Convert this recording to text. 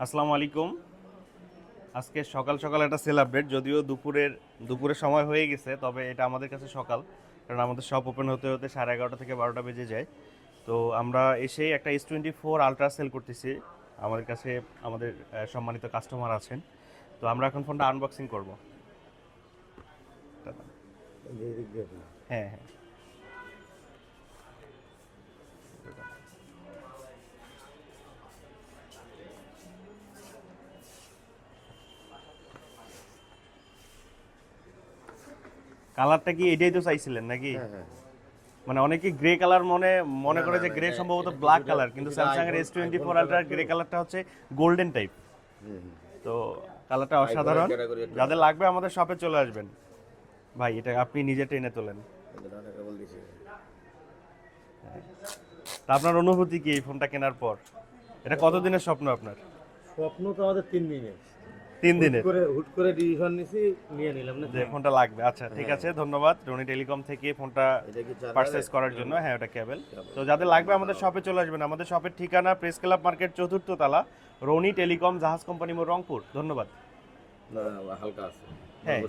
আসসালামু আলাইকুম। আজকে সকাল সকাল একটা সেল আপডেট, যদিও দুপুরের সময় হয়ে গেছে, তবে এটা আমাদের কাছে সকাল, কারণ আমাদের শপ ওপেন হতে হতে 11:30 থেকে 12টা বেজে যায়। তো আমরা এসেই একটা S24 আলট্রা সেল করতেছি। আমাদের কাছে আমাদের সম্মানিত কাস্টমার আছেন, তো আমরা এখন ফোনটা আনবক্সিং করব। হ্যাঁ হ্যাঁ, কালারটা কি এটাই তো চাইছিলেন নাকি? হ্যাঁ হ্যাঁ মানে অনেকে গ্রে কালার মনে মনে না, করে না, যে না, গ্রে এটা সম্ভবত এটা ব্ল্যাক কিছুটা কালার, কিন্তু কিছুটা স্যামসাং এর আইফোন S24 কালার আলট্রার তো। গ্রে কালারটা হচ্ছে গোল্ডেন টাইপ। হুম, তো কালারটা অসাধারণ। ক্যাটাগরি একটু যাদের লাগবে আমাদের শপে চলে আসবেন। ভাই এটা আপনি নিজে টেনে তোলেন। টাকা বল দিছি। তা আপনার অনুভূতি কি এই ফোনটা কেনার পর? এটা কতদিনের স্বপ্ন আপনার? স্বপ্ন তো আমাদের 3 দিনে, 3 দিনের হুট করে ডিসিশন নিছি, নিয়ে নিলাম না। যে ফোনটা লাগবে। আচ্ছা ঠিক আছে, ধন্যবাদ রনি টেলিকম থেকে ফোনটা এটা কি চার পারচেজ করার জন্য। হ্যাঁ, ওটা কেবল। তো যাদের লাগবে আমাদের শপে চলে আসবেন। আমাদের শপের ঠিকানা প্রেস ক্লাব মার্কেট 4র্থ তলা, রনি টেলিকম জাহাজ কোম্পানি মোড়, রংপুর। ধন্যবাদ। না, হালকা আছে। হ্যাঁ।